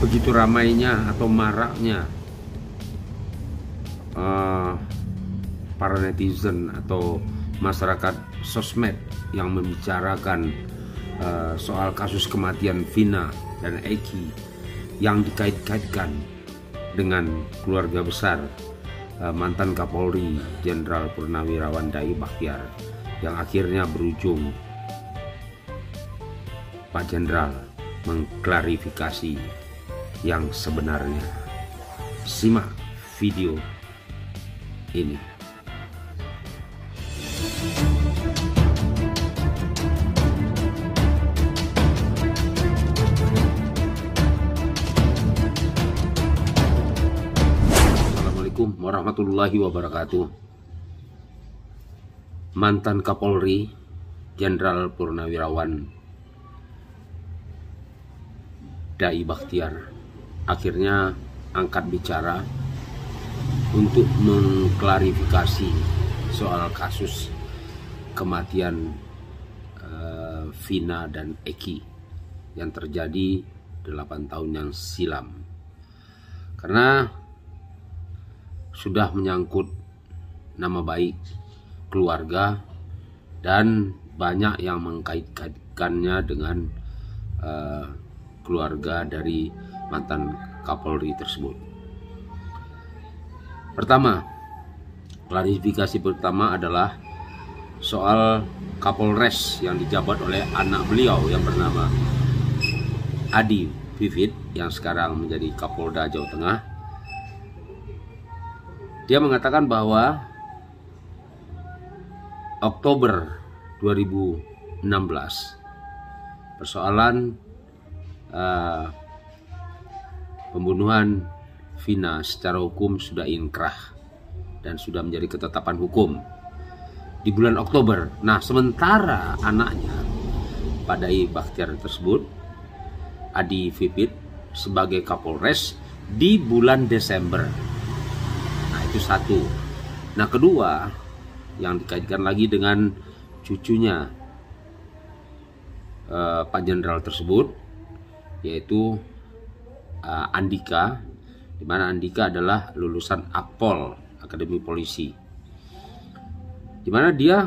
begitu ramainya atau maraknya para netizen atau masyarakat sosmed yang membicarakan soal kasus kematian Vina dan Eki yang dikait-kaitkan dengan keluarga besar mantan Kapolri Jenderal Purnawirawan Dai Bakhtiar, yang akhirnya berujung Pak Jenderal mengklarifikasi yang sebenarnya. Simak video ini. Assalamualaikum warahmatullahi wabarakatuh. Mantan Kapolri Jenderal Purnawirawan Dai Bakhtiar akhirnya angkat bicara untuk mengklarifikasi soal kasus kematian Vina dan Eki yang terjadi 8 tahun yang silam, karena sudah menyangkut nama baik keluarga dan banyak yang mengkait-kaitkannya dengan keluarga dari mantan Kapolri tersebut. Pertama, klarifikasi pertama adalah soal Kapolres yang dijabat oleh anak beliau yang bernama Adi Vivit yang sekarang menjadi Kapolda Jawa Tengah. Dia mengatakan bahwa Oktober 2016 persoalan pembunuhan Vina secara hukum sudah inkrah dan sudah menjadi ketetapan hukum di bulan Oktober. Nah, sementara anaknya Pak Dai Bakhtiar tersebut, Adi Vivit, sebagai Kapolres di bulan Desember. Nah, itu satu. Nah, kedua, yang dikaitkan lagi dengan cucunya Pak Jenderal tersebut, yaitu Andika, di mana Andika adalah lulusan Akpol, Akademi Polisi, di mana dia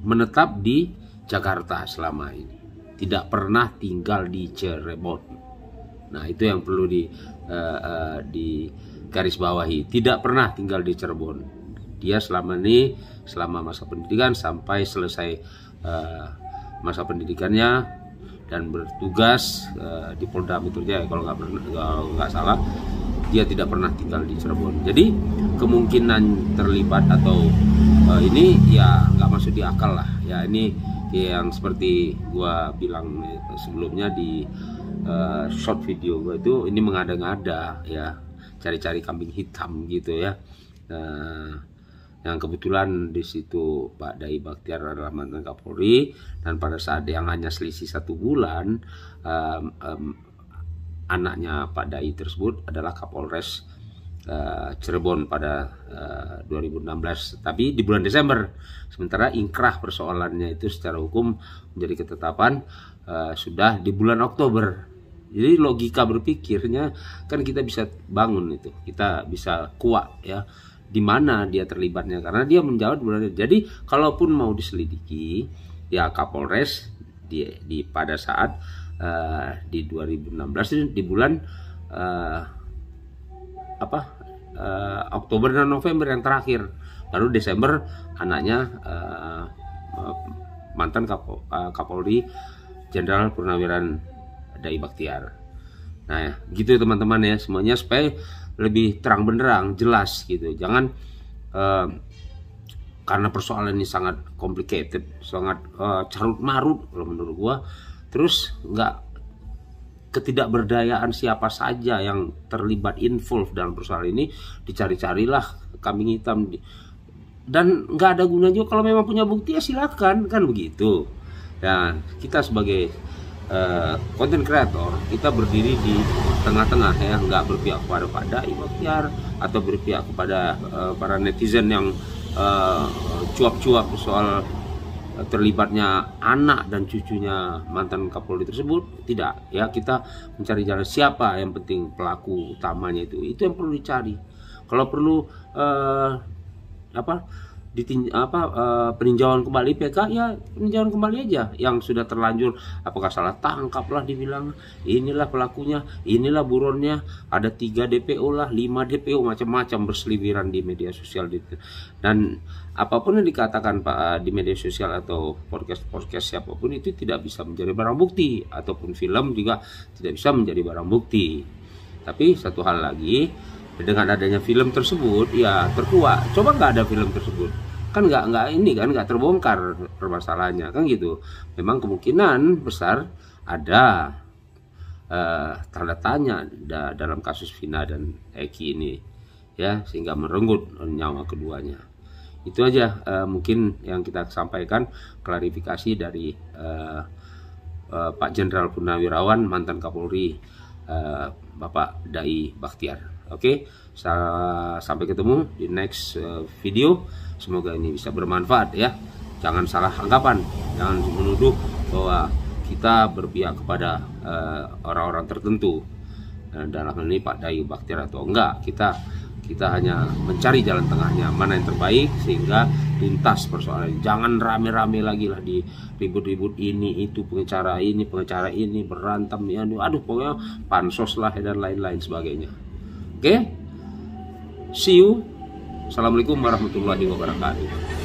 menetap di Jakarta selama ini, tidak pernah tinggal di Cirebon. Nah, itu yang perlu di garis bawahi, tidak pernah tinggal di Cirebon. Dia selama ini, selama masa pendidikan sampai selesai masa pendidikannya dan bertugas di Polda Metro Jaya, kalau nggak salah, dia tidak pernah tinggal di Cirebon. Jadi kemungkinan terlibat atau ini ya nggak masuk di akal lah. Ya, ini yang seperti gua bilang sebelumnya di short video gua itu, ini mengada-ngada ya, cari-cari kambing hitam gitu ya. Yang kebetulan di situ Pak Dai Bakhtiar adalah mantan Kapolri, dan pada saat yang hanya selisih 1 bulan, anaknya Pak Dai tersebut adalah Kapolres Cirebon pada 2016, tapi di bulan Desember. Sementara inkrah persoalannya itu secara hukum menjadi ketetapan sudah di bulan Oktober. Jadi logika berpikirnya kan kita bisa bangun itu, kita bisa kuat ya, di mana dia terlibatnya, karena dia menjawab bulan. Jadi kalaupun mau diselidiki ya, Kapolres di pada saat di 2016 itu di bulan Oktober dan November yang terakhir, baru Desember anaknya mantan Kapolri Jenderal Purnawirawan Dai Bakhtiar. Nah ya, gitu teman-teman ya, semuanya supaya lebih terang benderang, jelas gitu. Jangan karena persoalan ini sangat complicated, sangat carut marut kalau menurut gua, terus nggak ketidakberdayaan siapa saja yang terlibat involved dalam persoalan ini dicari-carilah kambing hitam, dan nggak ada gunanya juga. Kalau memang punya bukti ya silakan, kan begitu. Dan kita sebagai content creator, kita berdiri di tengah-tengah ya, nggak berpihak kepada Pak Dai Bakhtiar atau berpihak kepada para netizen yang cuap-cuap soal terlibatnya anak dan cucunya mantan Kapolri tersebut, tidak. Ya, kita mencari jalan siapa yang penting pelaku utamanya itu yang perlu dicari. Kalau perlu peninjauan kembali PK, ya peninjauan kembali aja. Yang sudah terlanjur, apakah salah tangkap lah dibilang, inilah pelakunya, inilah buronnya, ada 3 DPO lah, 5 DPO, macam-macam berseliweran di media sosial. Dan apapun yang dikatakan Pak di media sosial atau podcast siapapun itu tidak bisa menjadi barang bukti, ataupun film juga tidak bisa menjadi barang bukti. Tapi satu hal lagi, dengan adanya film tersebut ya terkuak. Coba nggak ada film tersebut, kan nggak terbongkar permasalahannya, kan gitu. Memang kemungkinan besar ada tanda tanya dalam kasus Vina dan Eki ini, ya, sehingga merenggut nyawa keduanya. Itu aja mungkin yang kita sampaikan, klarifikasi dari Pak Jenderal Purnawirawan, mantan Kapolri, Bapak Dai Bakhtiar. Oke, sampai ketemu di next video. Semoga ini bisa bermanfaat ya. Jangan salah anggapan, jangan menuduh bahwa kita berpihak kepada orang-orang tertentu. Dalam hal ini Pak Dai Bakhtiar atau enggak, kita hanya mencari jalan tengahnya, mana yang terbaik sehingga tuntas persoalan. Jangan rame-rame lagi lah di ribut-ribut ini itu, pengacara ini berantem ya, aduh pokoknya pansos lah dan lain-lain sebagainya. Oke, see you. Assalamualaikum warahmatullahi wabarakatuh.